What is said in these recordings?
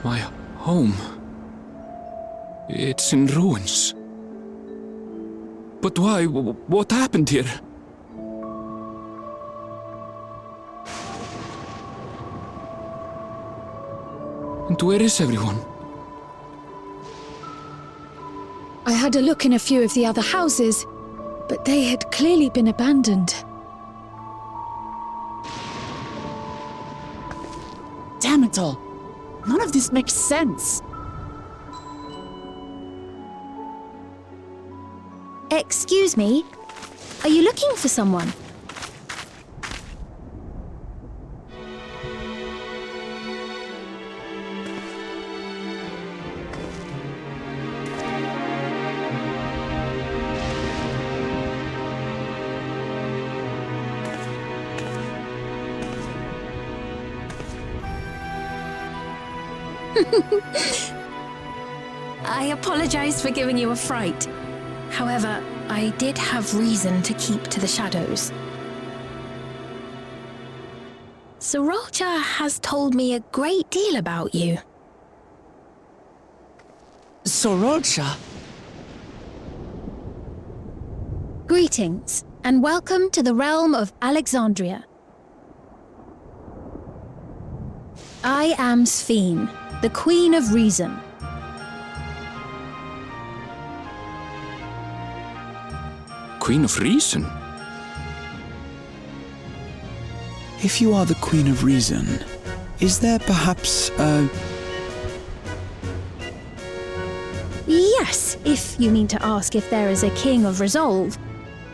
My home. It's in ruins. But why? What happened here? And where is everyone? I had a look in a few of the other houses, but they had clearly been abandoned. Damn it all! None of this makes sense! Excuse me? Are you looking for someone? I apologize for giving you a fright. However, I did have reason to keep to the shadows. Sorolja has told me a great deal about you. Sorolja? Greetings, and welcome to the realm of Alexandria. I am Sphene, the Queen of Reason. Queen of Reason? If you are the Queen of Reason, is there perhaps a... Yes, if you mean to ask if there is a King of Resolve.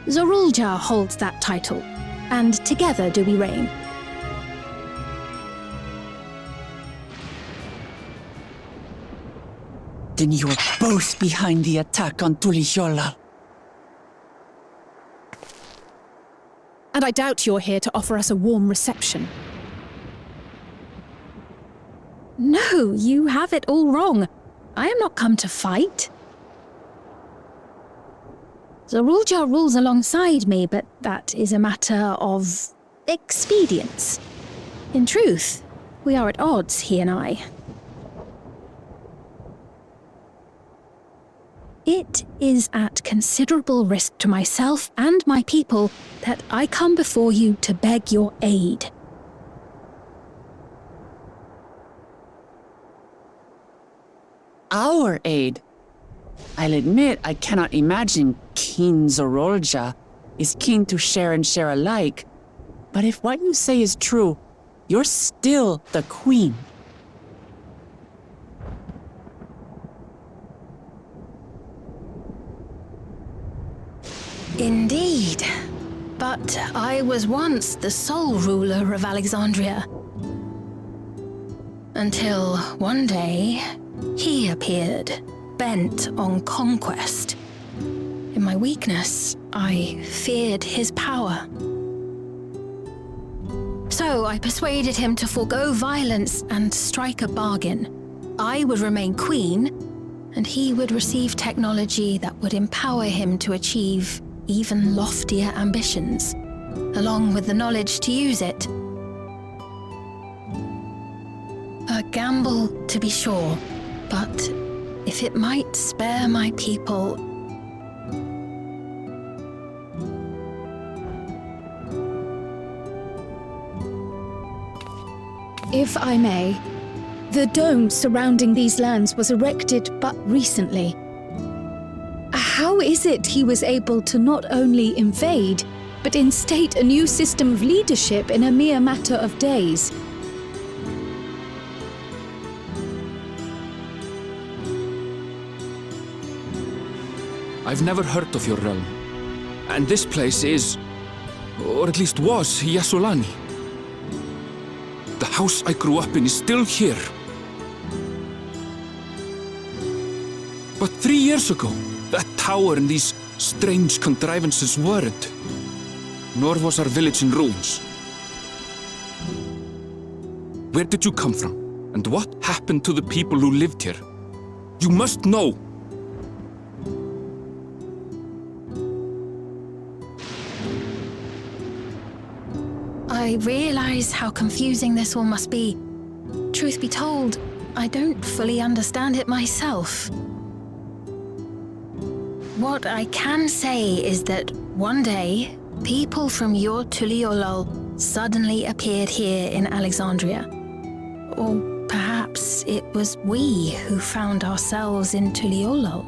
Sorolja holds that title, and together do we reign. Then you are both behind the attack on Tuliyollal. And I doubt you're here to offer us a warm reception. No, you have it all wrong. I am not come to fight. Sorolja rules alongside me, but that is a matter of expedience. In truth, we are at odds, he and I. It is at considerable risk to myself and my people that I come before you to beg your aid. Our aid? I'll admit I cannot imagine King Sorolja is keen to share and share alike. But if what you say is true, you're still the Queen. Indeed. But I was once the sole ruler of Alexandria. Until one day, he appeared, bent on conquest. In my weakness, I feared his power. So I persuaded him to forego violence and strike a bargain. I would remain queen, and he would receive technology that would empower him to achieve even loftier ambitions, along with the knowledge to use it. A gamble, to be sure, but if it might spare my people... If I may, the dome surrounding these lands was erected but recently. How is it he was able to not only invade, but instate a new system of leadership in a mere matter of days? I've never heard of your realm. And this place is, or at least was, Yasolani. The house I grew up in is still here. But 3 years ago, that tower and these strange contrivances weren't. Nor was our village in ruins. Where did you come from? And what happened to the people who lived here? You must know! I realize how confusing this all must be. Truth be told, I don't fully understand it myself. What I can say is that one day, people from your Tuliolol suddenly appeared here in Alexandria. Or perhaps it was we who found ourselves in Tuliolol.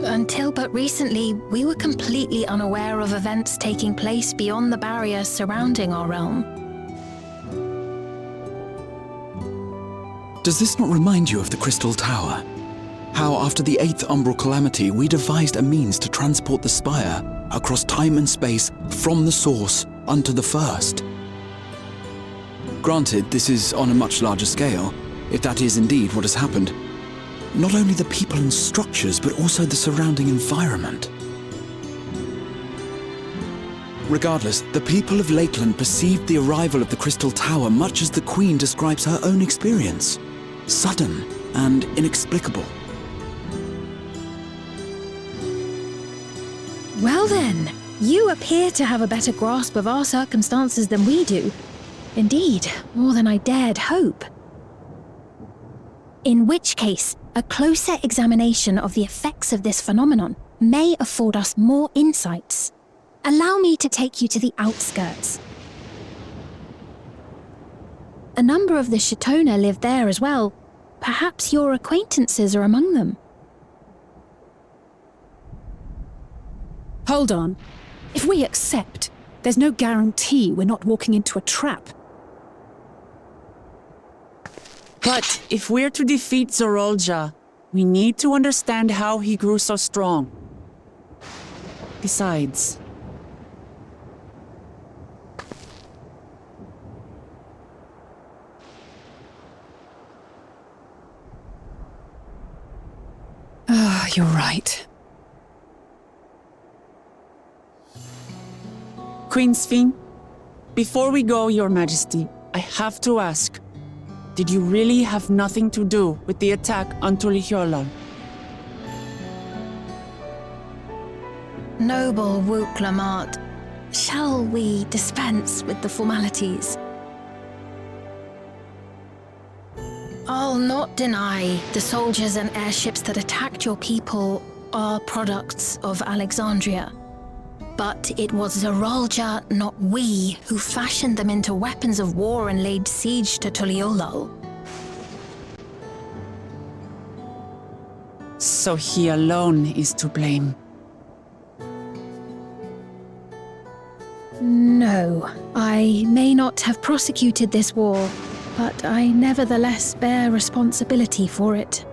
Until but recently, we were completely unaware of events taking place beyond the barrier surrounding our realm. Does this not remind you of the Crystal Tower? How after the 8th Umbral Calamity, we devised a means to transport the Spire across time and space from the source unto the First. Granted, this is on a much larger scale, if that is indeed what has happened. Not only the people and structures, but also the surrounding environment. Regardless, the people of Lakeland perceived the arrival of the Crystal Tower much as the Queen describes her own experience. Sudden and inexplicable. Well then, you appear to have a better grasp of our circumstances than we do. Indeed, more than I dared hope. In which case, a closer examination of the effects of this phenomenon may afford us more insights. Allow me to take you to the outskirts. A number of the Shatona live there as well. Perhaps your acquaintances are among them. Hold on. If we accept, there's no guarantee we're not walking into a trap. But if we're to defeat Zorolja, we need to understand how he grew so strong. Besides... You're right. Queen Sphene, before we go, Your Majesty, I have to ask, did you really have nothing to do with the attack on Tuliolol? Noble Wook Lamart, shall we dispense with the formalities? I'll not deny the soldiers and airships that attacked your people are products of Alexandria. But it was Zorolja, not we, who fashioned them into weapons of war and laid siege to Tuliolol. So he alone is to blame. No, I may not have prosecuted this war, but I nevertheless bear responsibility for it.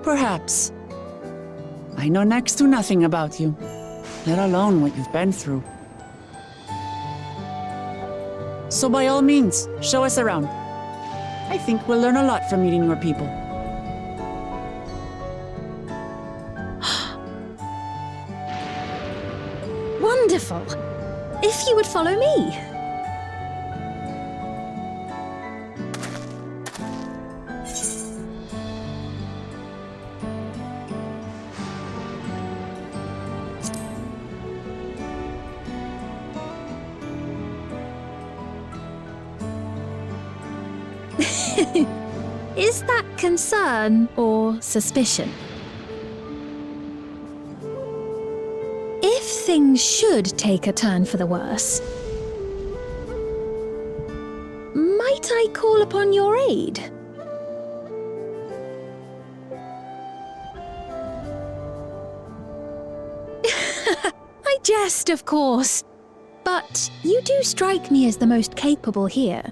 Perhaps. I know next to nothing about you, let alone what you've been through. So by all means, show us around. I think we'll learn a lot from meeting your people. Wonderful! If you would follow me. Is that concern or suspicion? If things should take a turn for the worse, might I call upon your aid? I jest, of course, but you do strike me as the most capable here.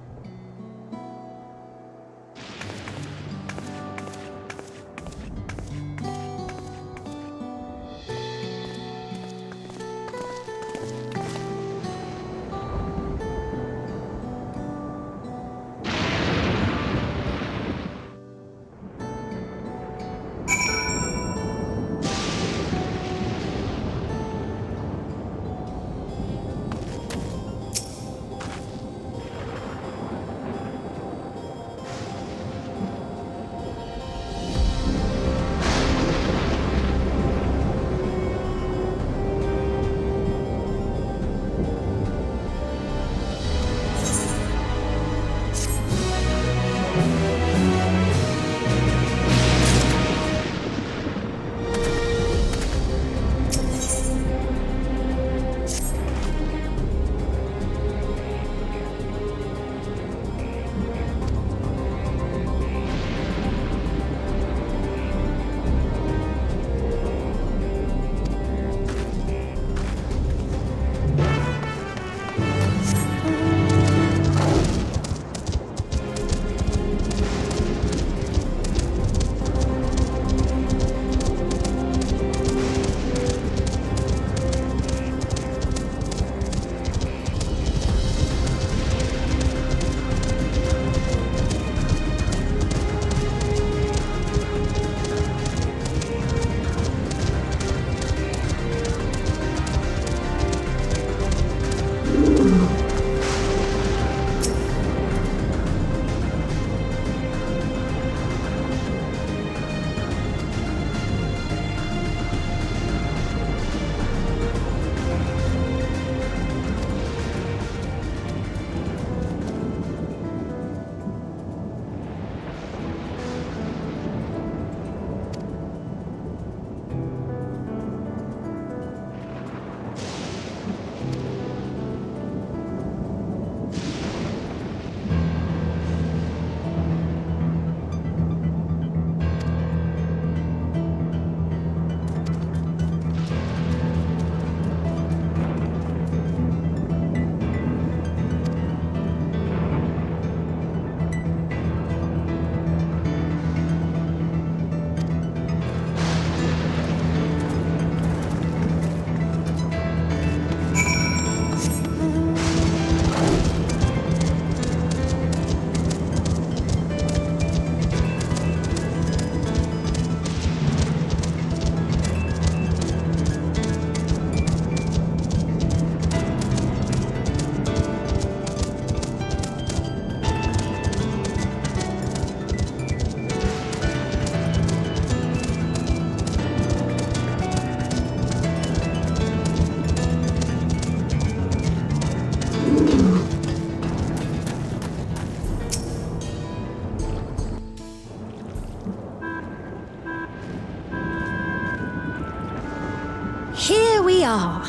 Here we are.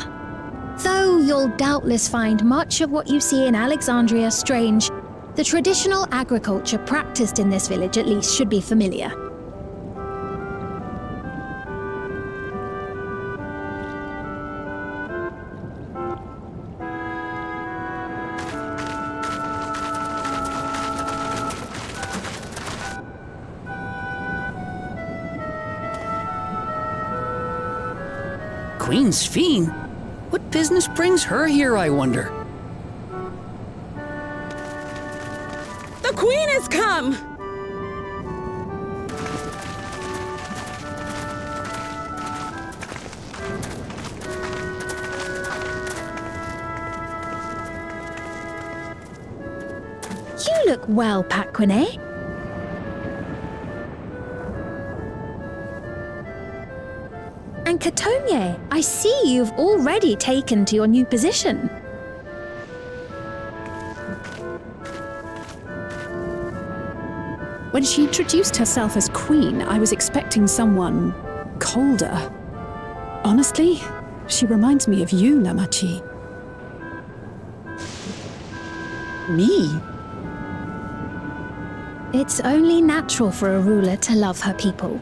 Though you'll doubtless find much of what you see in Alexandria strange, the traditional agriculture practiced in this village at least should be familiar. Queen Sphene? What business brings her here, I wonder? The Queen has come! You look well, Paquine. And Katonye, I see you've already taken to your new position. When she introduced herself as queen, I was expecting someone colder. Honestly, she reminds me of you, Namachi. Me? It's only natural for a ruler to love her people.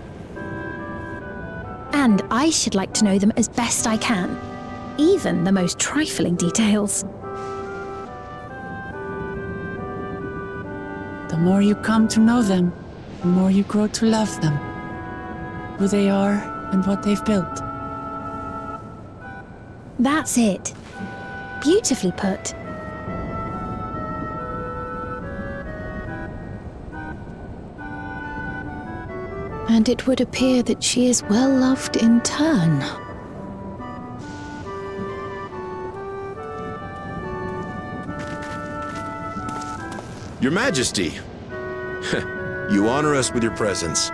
And I should like to know them as best I can, even the most trifling details. The more you come to know them, the more you grow to love them. Who they are and what they've built. That's it. Beautifully put. And it would appear that she is well loved in turn. Your Majesty, you honor us with your presence.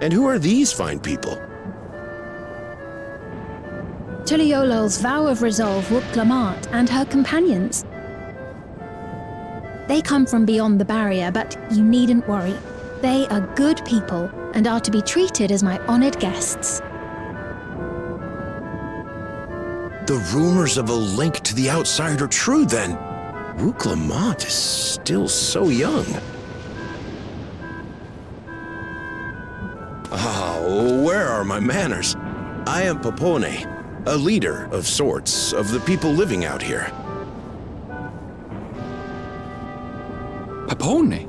And who are these fine people? Tuliolol's vow of resolve, Wuk-Lamat, and her companions. They come from beyond the barrier, but you needn't worry. They are good people and are to be treated as my honored guests. The rumors of a link to the outside are true, then. Wuk-Lamat is still so young. Where are my manners? I am Popone, a leader of sorts of the people living out here. Papone?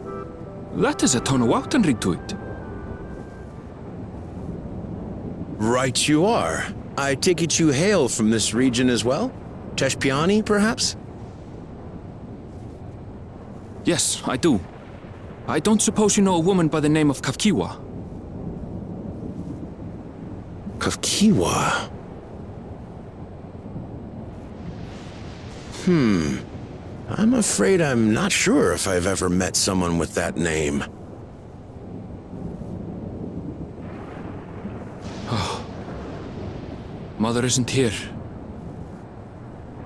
That is a Tonawautanrig to it. Right you are. I take it you hail from this region as well? Teshpiani, perhaps? Yes, I do. I don't suppose you know a woman by the name of Kafkiwa. Kafkiwa? I'm afraid I'm not sure if I've ever met someone with that name. Mother isn't here.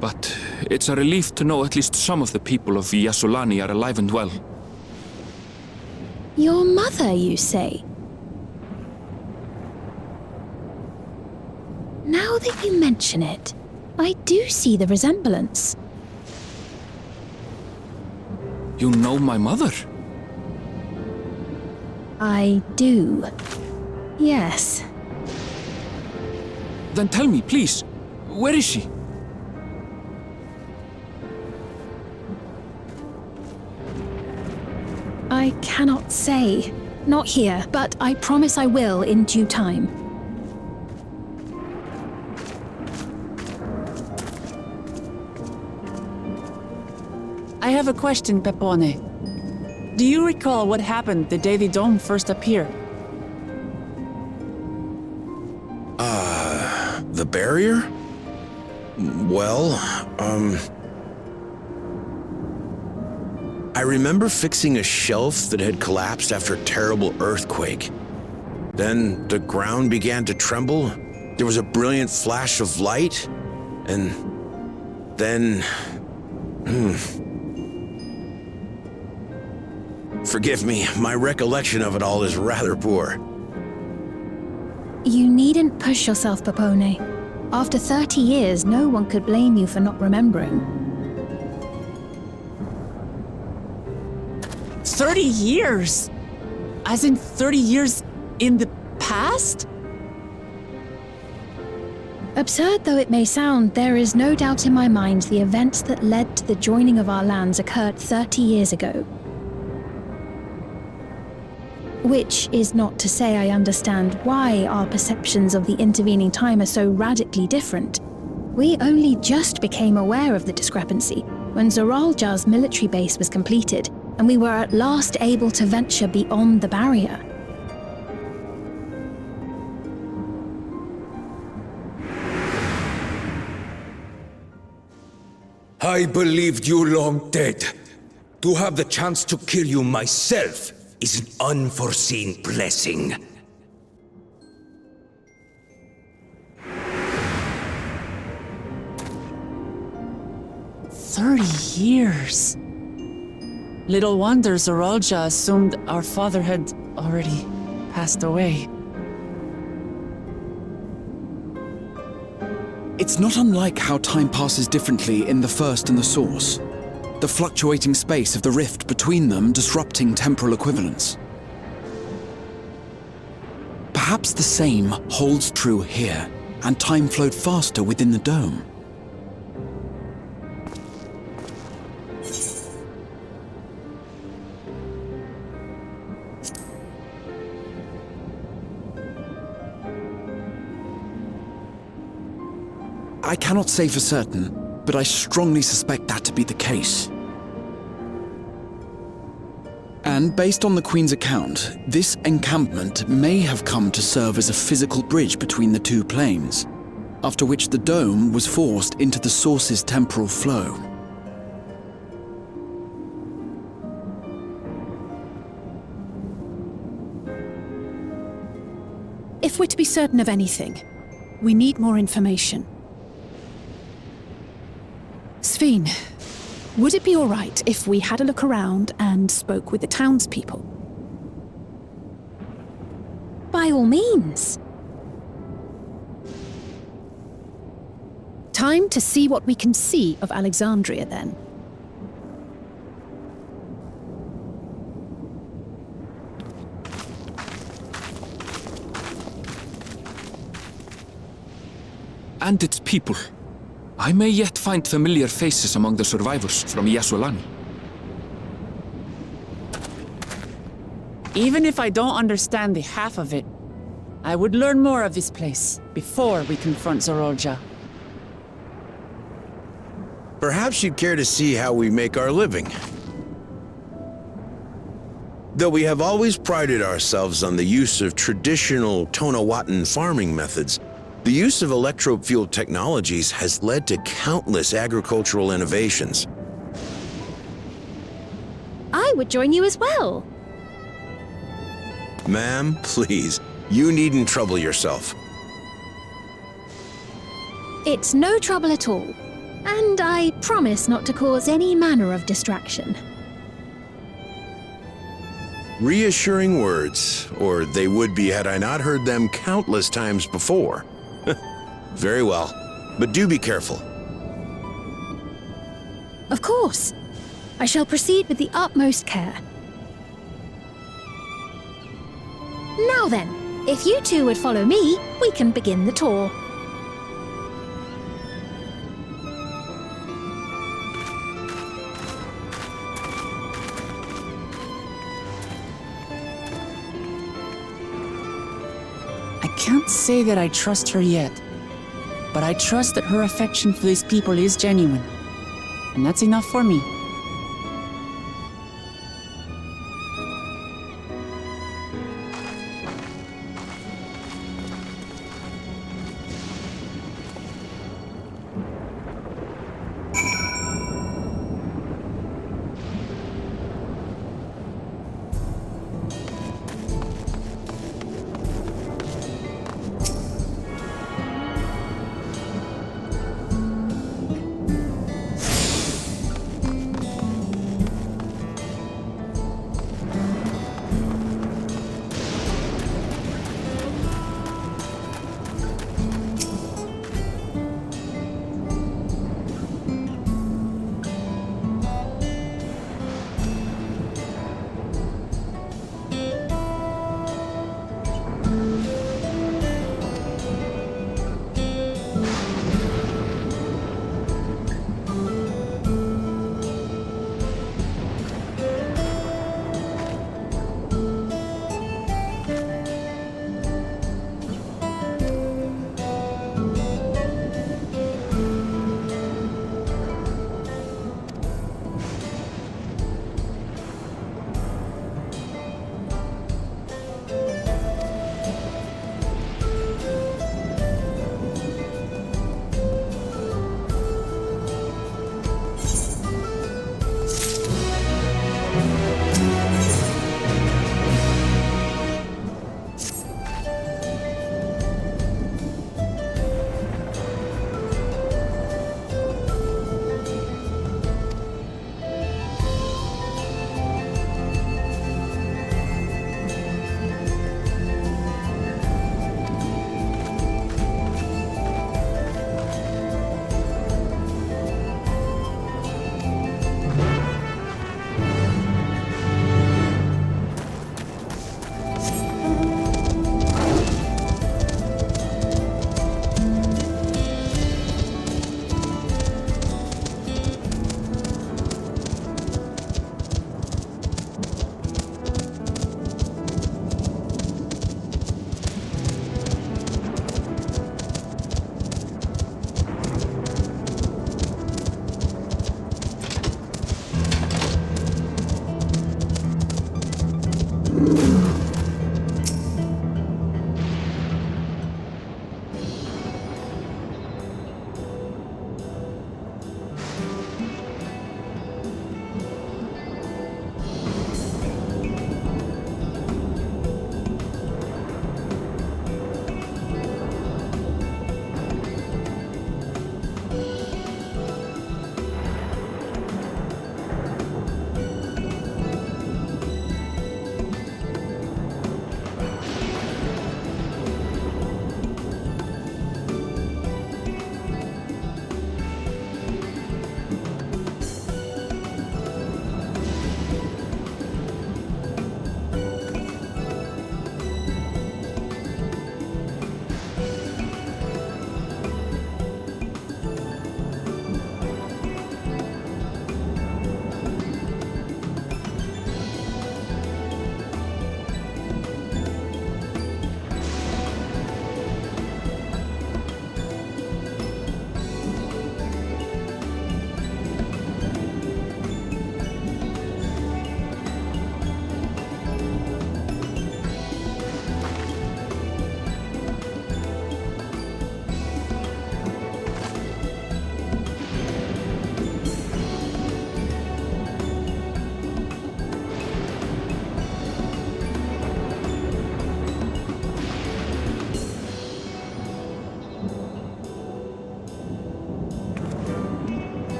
But it's a relief to know at least some of the people of Yasolani are alive and well. Your mother, you say? Now that you mention it, I do see the resemblance. You know my mother? I do. Yes. Then tell me, please, where is she? I cannot say. Not here, but I promise I will in due time. I have a question, Pepone. Do you recall what happened the day the dome first appeared? The barrier? Well, I remember fixing a shelf that had collapsed after a terrible earthquake. Then the ground began to tremble. There was a brilliant flash of light, and then... Forgive me, my recollection of it all is rather poor. You needn't push yourself, Popone. After 30 years, no one could blame you for not remembering. 30 years? As in 30 years in the past? Absurd though it may sound, there is no doubt in my mind the events that led to the joining of our lands occurred 30 years ago. Which is not to say I understand why our perceptions of the intervening time are so radically different. We only just became aware of the discrepancy when Zoralja's military base was completed, and we were at last able to venture beyond the barrier. I believed you long dead. To have the chance to kill you myself is an unforeseen blessing. Years. Little wonder Zoralja assumed our father had already passed away. It's not unlike how time passes differently in the First and the Source. The fluctuating space of the rift between them disrupting temporal equivalence. Perhaps the same holds true here, and time flowed faster within the dome. I cannot say for certain, but I strongly suspect that to be the case. And based on the Queen's account, this encampment may have come to serve as a physical bridge between the two planes, after which the dome was forced into the Source's temporal flow. If we're to be certain of anything, we need more information. Sveen, would it be all right if we had a look around and spoke with the townspeople? By all means. Time to see what we can see of Alexandria, then. And its people. I may yet find familiar faces among the survivors from Yasolani. Even if I don't understand the half of it, I would learn more of this place before we confront Zoralja. Perhaps you'd care to see how we make our living. Though we have always prided ourselves on the use of traditional Tonawatan farming methods, the use of electro-fueled technologies has led to countless agricultural innovations. I would join you as well. Ma'am, please, you needn't trouble yourself. It's no trouble at all. And I promise not to cause any manner of distraction. Reassuring words, or they would be had I not heard them countless times before. Very well, but do be careful. Of course. I shall proceed with the utmost care. Now then, if you two would follow me, we can begin the tour. I can't say that I trust her yet, but I trust that her affection for these people is genuine, and that's enough for me.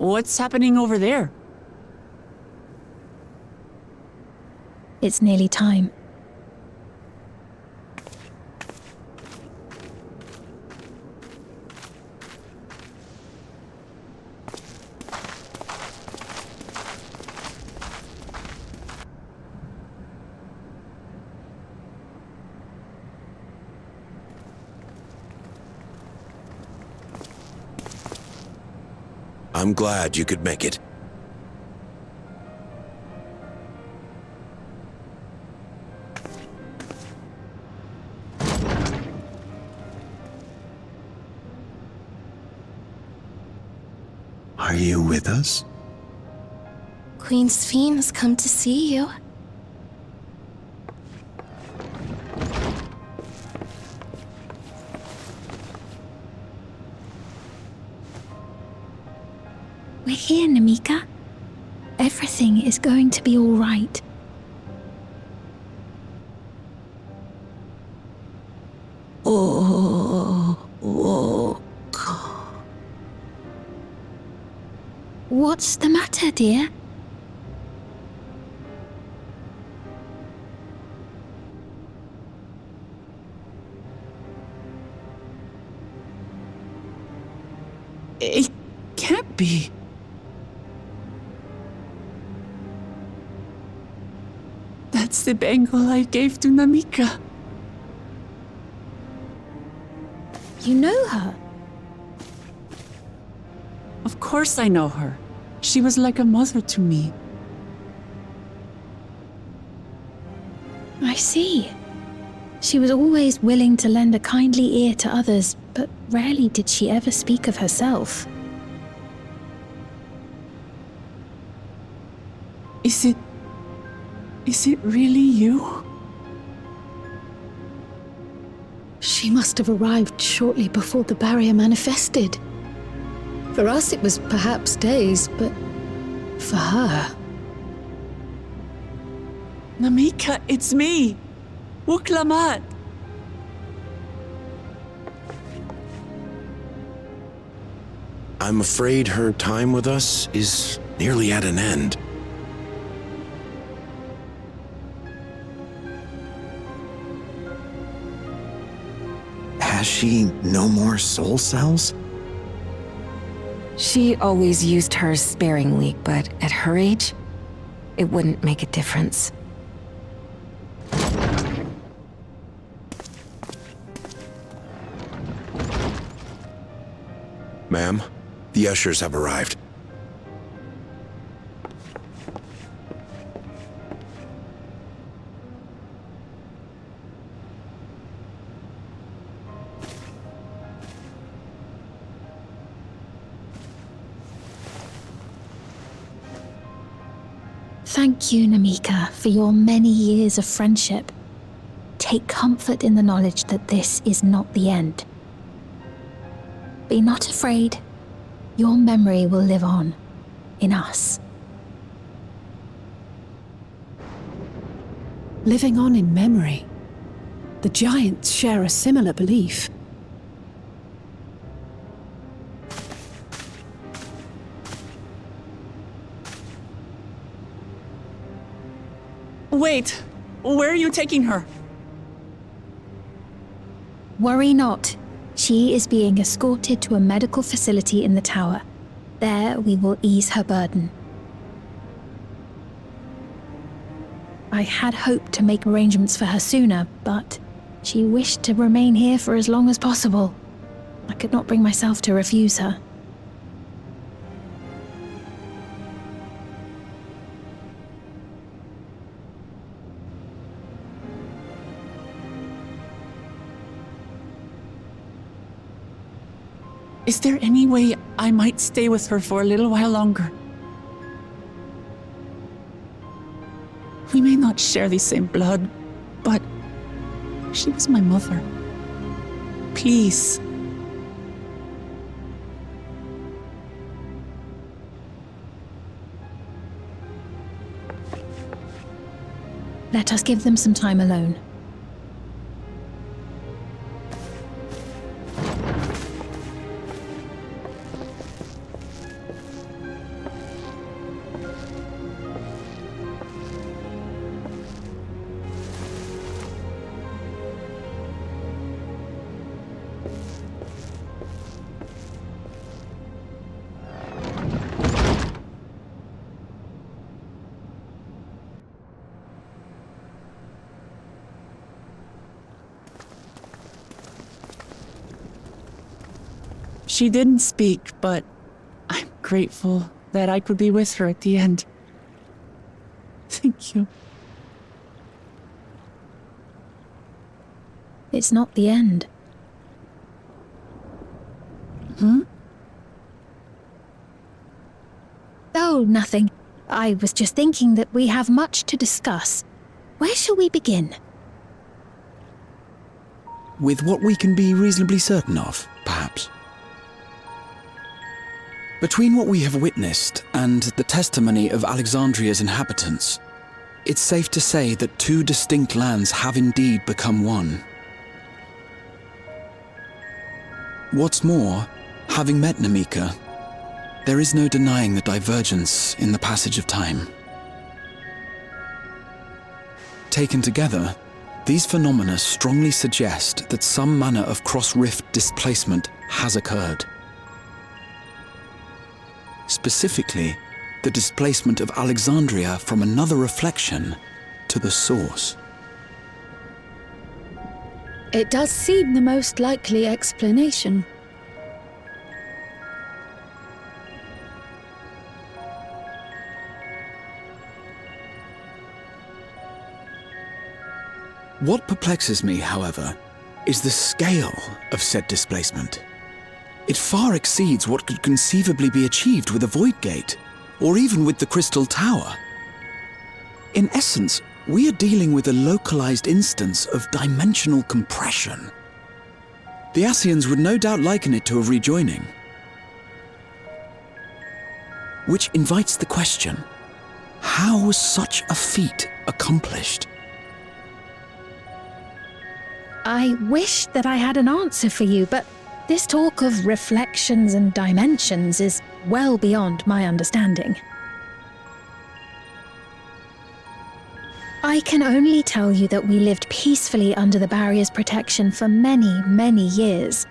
What's happening over there? It's nearly time. I'm glad you could make it. Are you with us? Queen Sphene has come to see you. We're here, Namika. Everything is going to be all right. What's the matter, dear? It can't be. That's the bangle I gave to Namika. You know her? Of course I know her. She was like a mother to me. I see. She was always willing to lend a kindly ear to others, but rarely did she ever speak of herself. Is it really you? She must have arrived shortly before the barrier manifested. For us, it was perhaps days, but for her... Namika, it's me! Wuklamat! I'm afraid her time with us is nearly at an end. Has she no more soul cells? She always used hers sparingly, but at her age, it wouldn't make a difference. Ma'am, the ushers have arrived. Thank you, Namika, for your many years of friendship. Take comfort in the knowledge that this is not the end. Be not afraid. Your memory will live on, in us. Living on in memory. The giants share a similar belief. Wait! Where are you taking her? Worry not. She is being escorted to a medical facility in the tower. There we will ease her burden. I had hoped to make arrangements for her sooner, but she wished to remain here for as long as possible. I could not bring myself to refuse her. Is there any way I might stay with her for a little while longer? We may not share the same blood, but she was my mother. Please. Let us give them some time alone. She didn't speak, but I'm grateful that I could be with her at the end. Thank you. It's not the end. Oh, nothing. I was just thinking that we have much to discuss. Where shall we begin? With what we can be reasonably certain of, perhaps. Between what we have witnessed and the testimony of Alexandria's inhabitants, it's safe to say that two distinct lands have indeed become one. What's more, having met Namika, there is no denying the divergence in the passage of time. Taken together, these phenomena strongly suggest that some manner of cross-rift displacement has occurred. Specifically, the displacement of Alexandria from another reflection to the source. It does seem the most likely explanation. What perplexes me, however, is the scale of said displacement. It far exceeds what could conceivably be achieved with a void gate, or even with the Crystal Tower. In essence, we are dealing with a localized instance of dimensional compression. The Ascians would no doubt liken it to a rejoining. Which invites the question, how was such a feat accomplished? I wish that I had an answer for you, but this talk of reflections and dimensions is well beyond my understanding. I can only tell you that we lived peacefully under the barrier's protection for many, many years,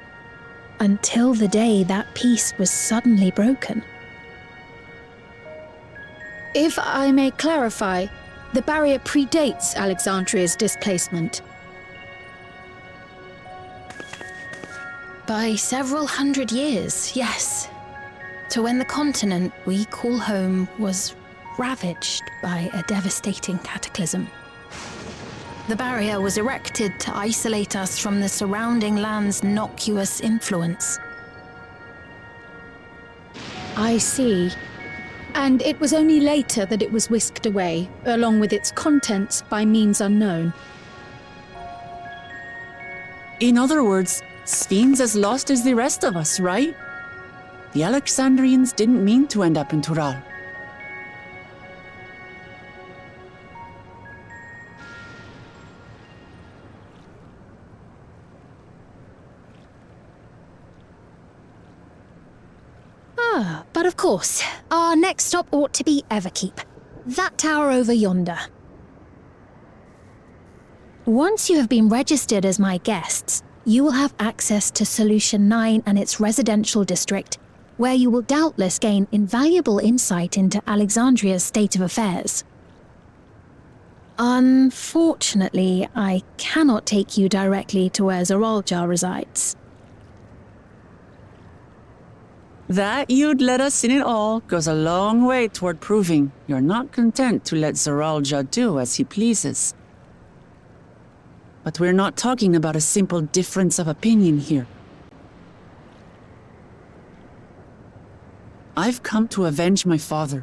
until the day that peace was suddenly broken. If I may clarify, the barrier predates Alexandria's displacement. By several hundred years, yes. To when the continent we call home was ravaged by a devastating cataclysm. The barrier was erected to isolate us from the surrounding land's noxious influence. I see. And it was only later that it was whisked away, along with its contents, by means unknown. In other words, Sphene's as lost as the rest of us, right? The Alexandrians didn't mean to end up in Tural. But of course, our next stop ought to be Everkeep. That tower over yonder. Once you have been registered as my guests, you will have access to Solution 9 and its residential district, where you will doubtless gain invaluable insight into Alexandria's state of affairs. Unfortunately, I cannot take you directly to where Zoralja resides. That you'd let us in it all goes a long way toward proving you're not content to let Zoralja do as he pleases. But we're not talking about a simple difference of opinion here. I've come to avenge my father.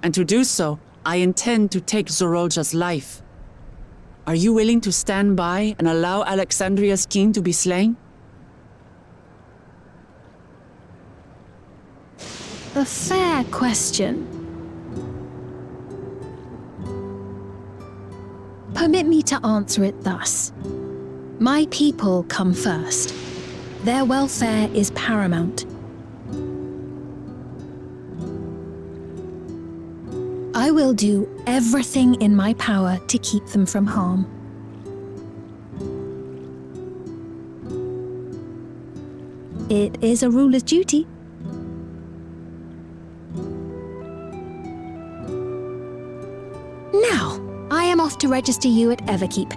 And to do so, I intend to take Zoralja's life. Are you willing to stand by and allow Alexandria's king to be slain? A fair question. Permit me to answer it thus. My people come first. Their welfare is paramount. I will do everything in my power to keep them from harm. It is a ruler's duty. Now, I am off to register you at Everkeep.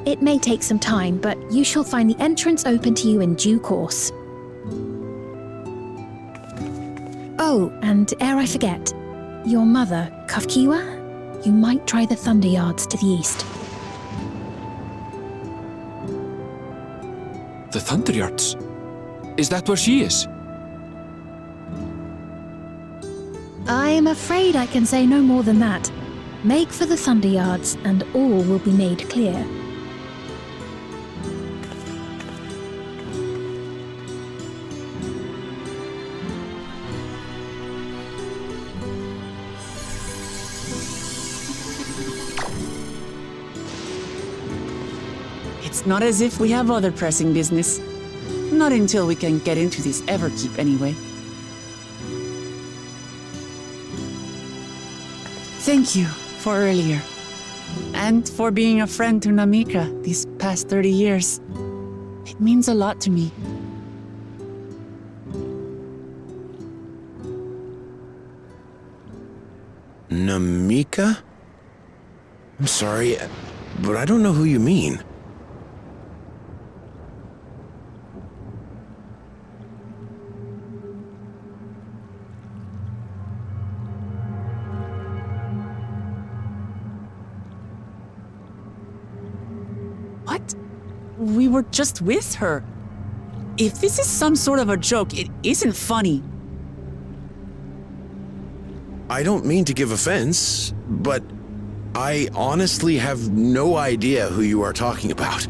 It may take some time, but you shall find the entrance open to you in due course. Oh, and ere I forget, your mother, Kafkiwa, you might try the Thunder Yards to the east. The Thunder Yards? Is that where she is? I'm afraid I can say no more than that. Make for the Thunder Yards, and all will be made clear. It's not as if we have other pressing business. Not until we can get into this Everkeep, anyway. Thank you for earlier. And for being a friend to Namika these past 30 years. It means a lot to me. Namika? I'm sorry, but I don't know who you mean. What? We were just with her. If this is some sort of a joke, it isn't funny. I don't mean to give offense, but I honestly have no idea who you are talking about.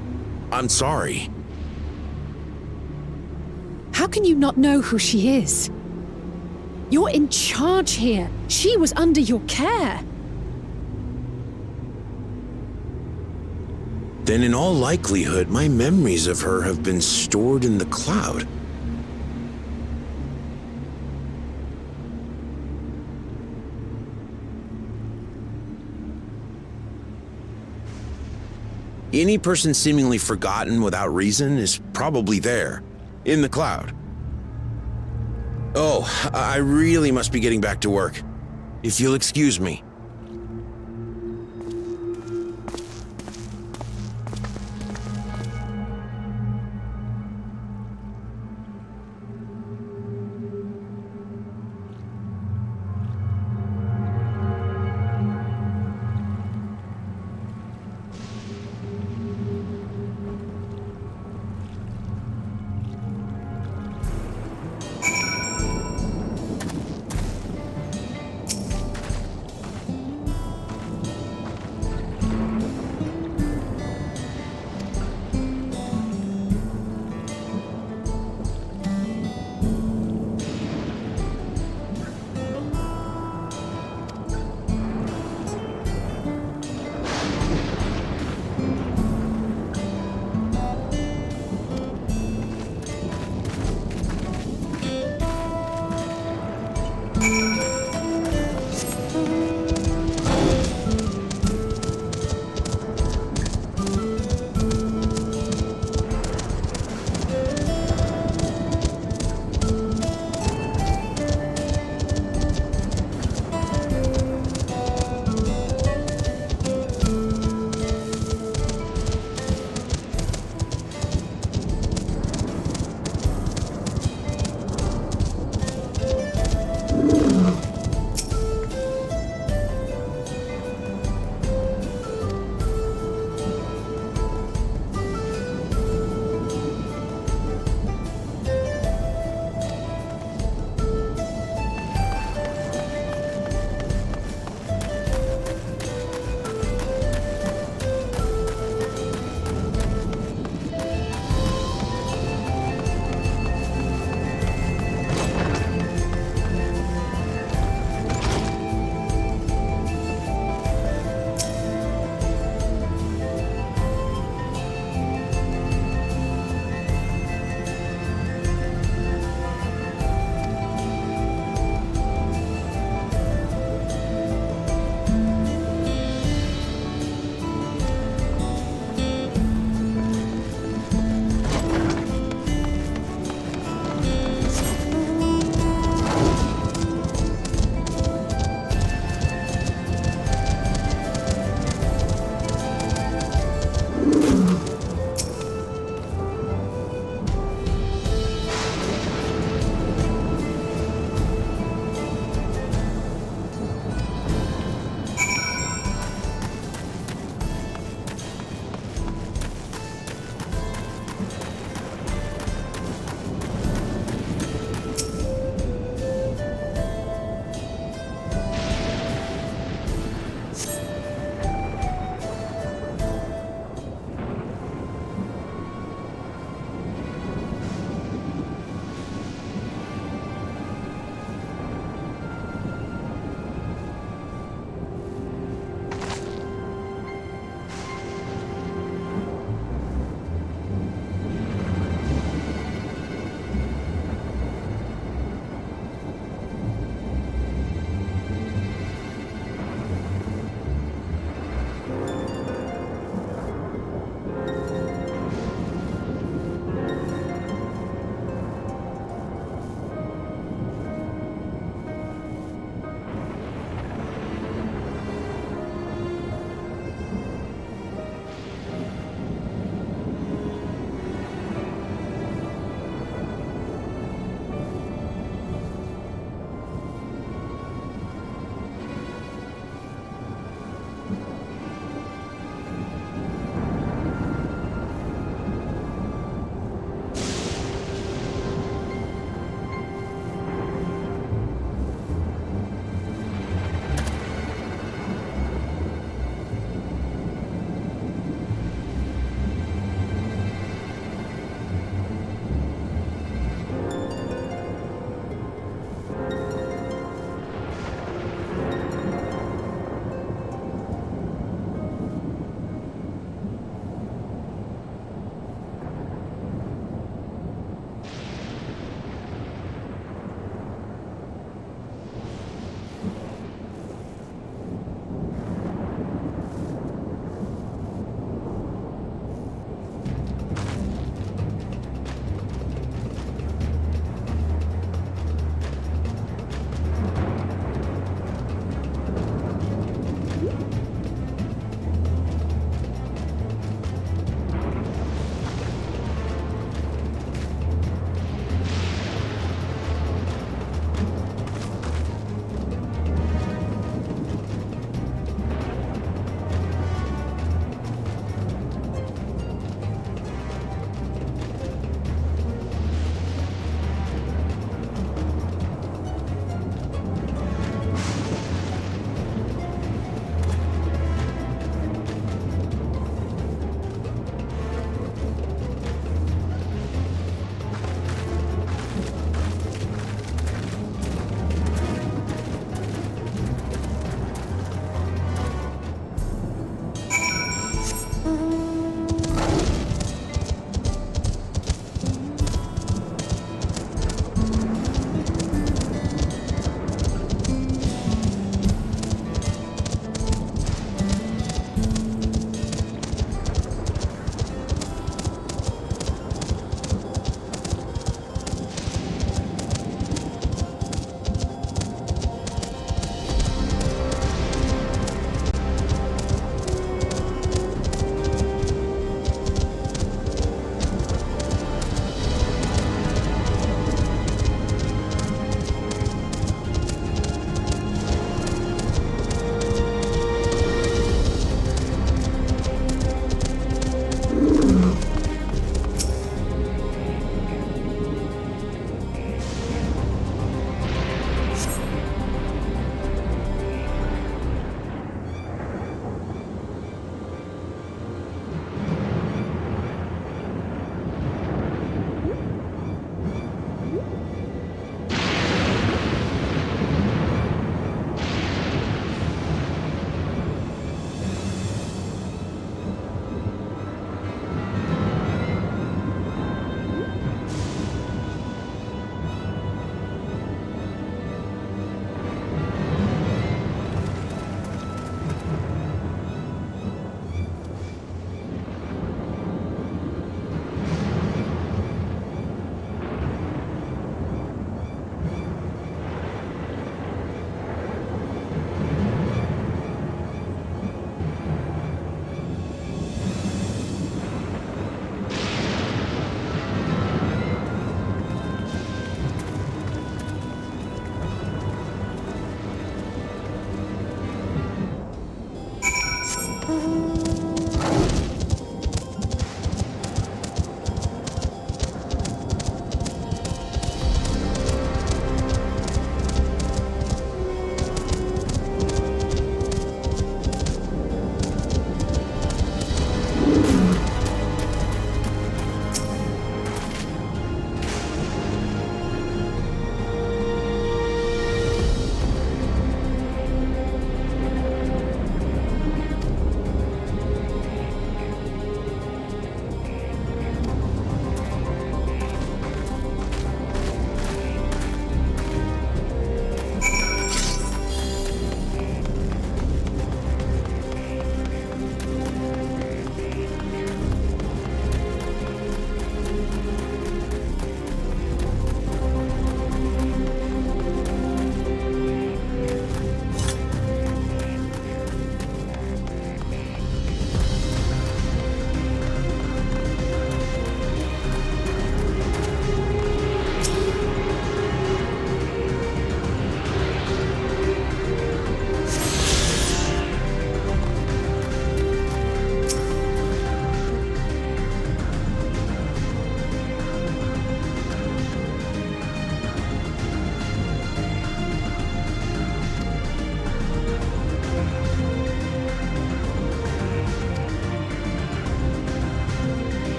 I'm sorry. How can you not know who she is? You're in charge here. She was under your care. Then in all likelihood, my memories of her have been stored in the cloud. Any person seemingly forgotten without reason is probably there, in the cloud. Oh, I really must be getting back to work. If you'll excuse me.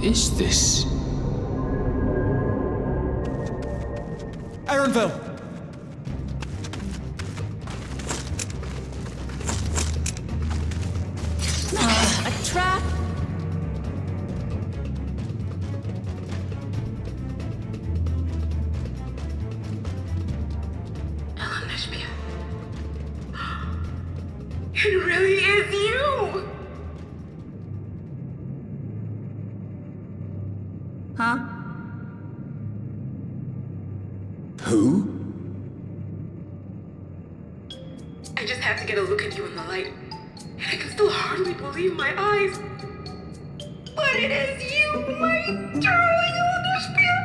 What is this? Arenville! A trap? It really is you! Huh? Who? I just have to get a look at you in the light. And I can still hardly believe my eyes. But it is you, my darling Olympia!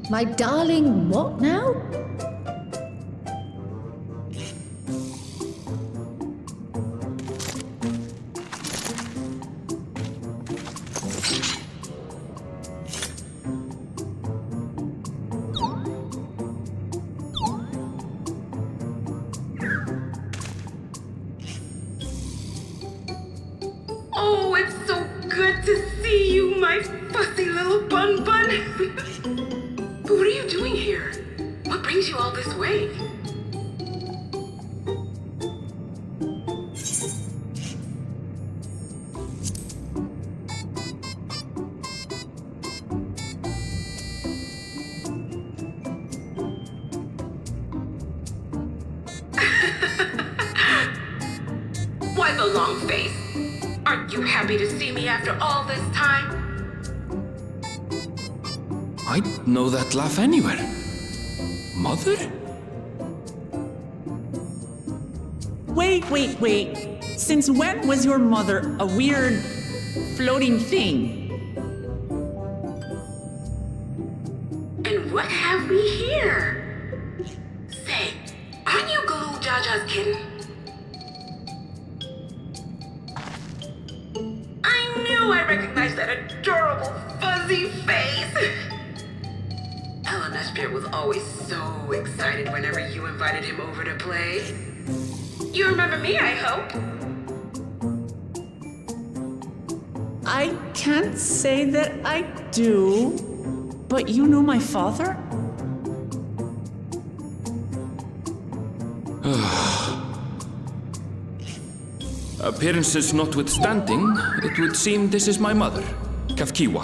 My darling, what now? Oh, it's so good to see you, my fussy little bun bun. But what are you doing here? What brings you all this way? Why the long face? Aren't you happy to see me after all this time? I'd know that laugh anywhere. Mother? Wait. Since when was your mother a weird floating thing? And what have we here? Say, aren't you Galoo Jaja's kitten? I knew I recognized that adorable fuzzy face. Ellen Espierre was always so excited whenever you invited him over to play. You remember me, I hope? I can't say that I do, but you know my father? Appearances notwithstanding, it would seem this is my mother, Kafkiwa.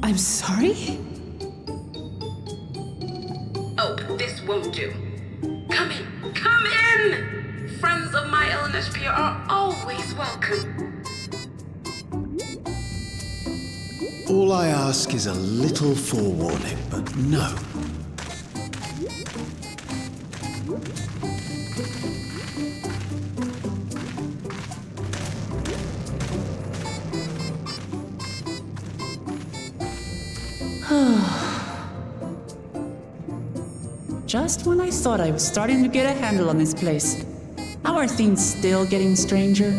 I'm sorry? Oh, this won't do. Come in! Friends of my Ellen Espierre are always welcome. All I ask is a little forewarning, but no. Just when I thought I was starting to get a handle on this place, how are things still getting stranger?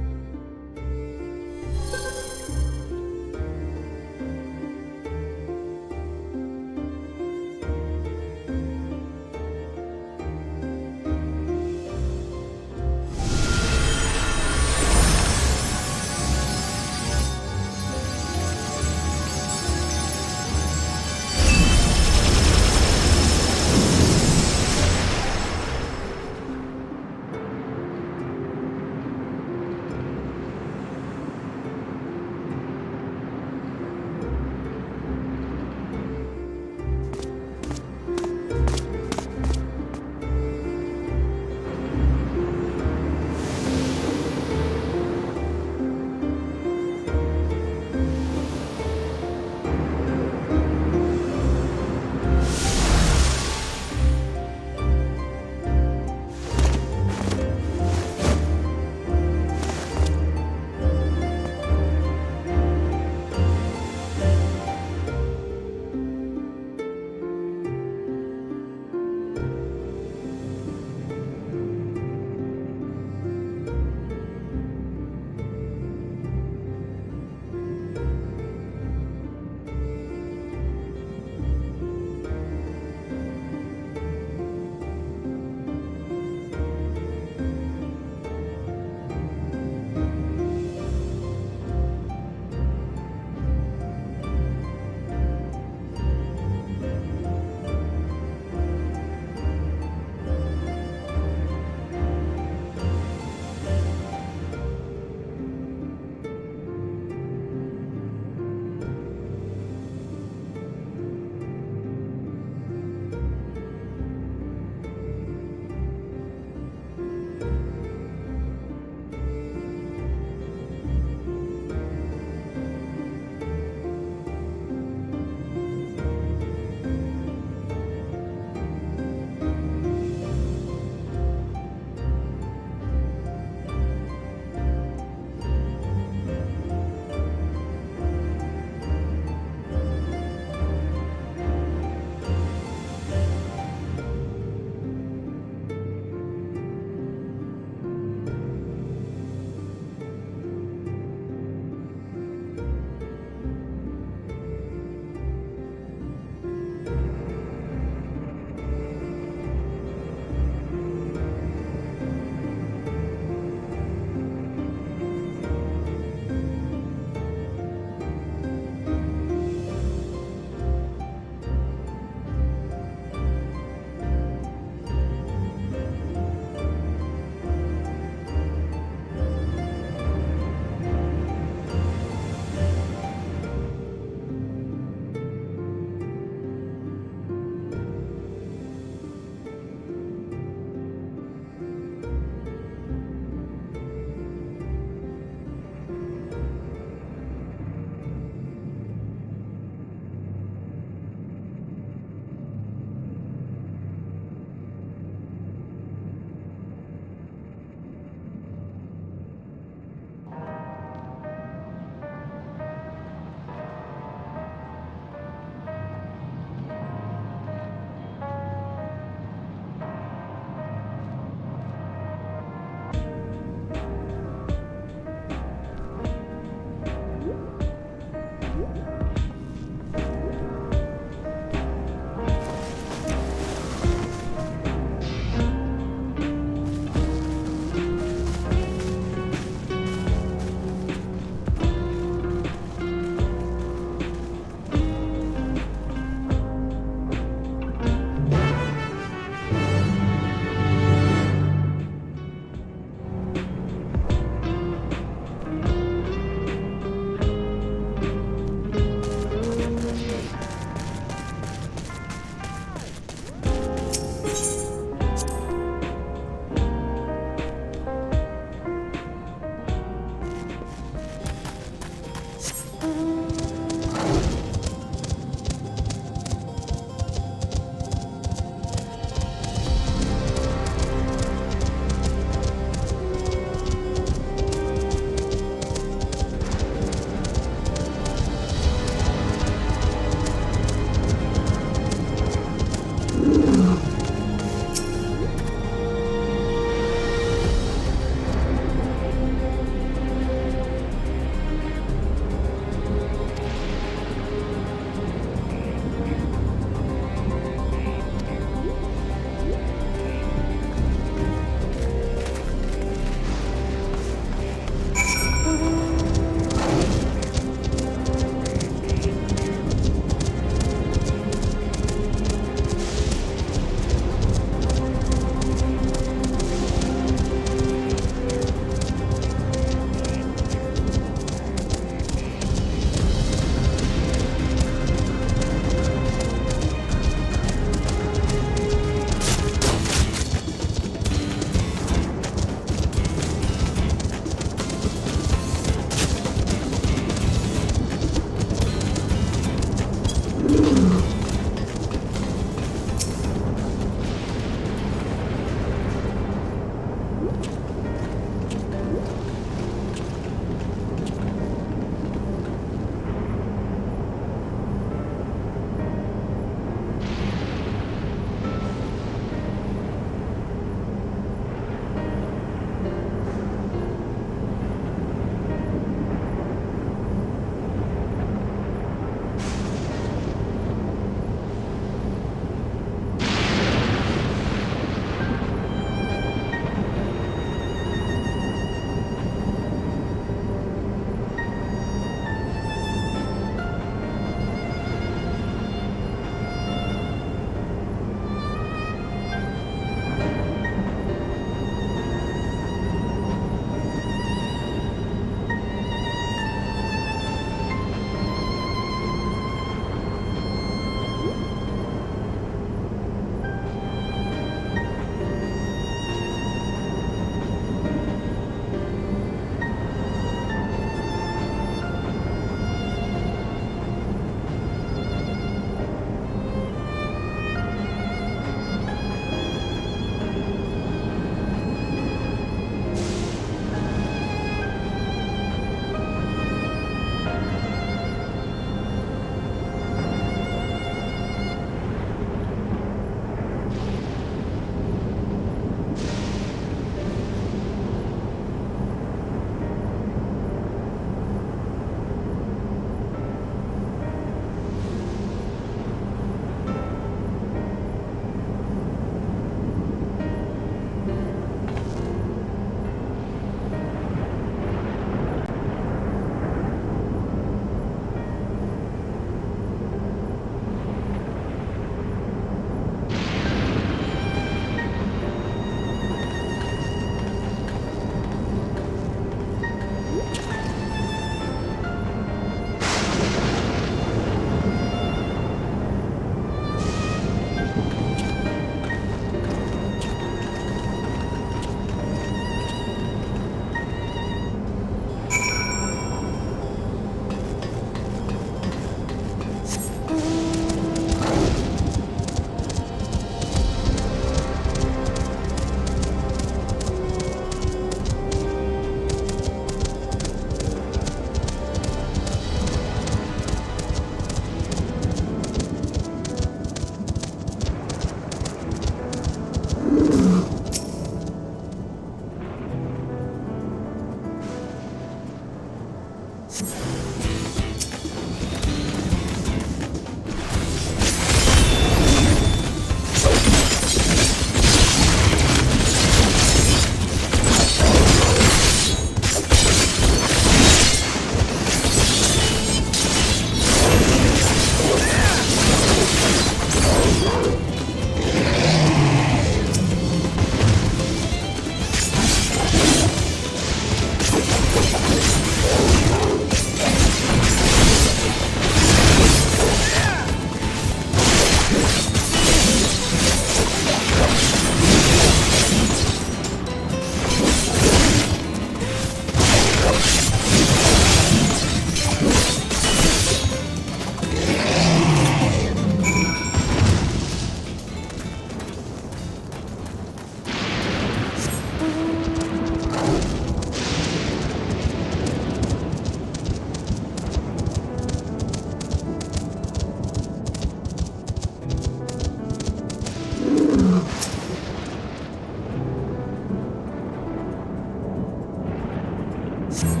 Lamont.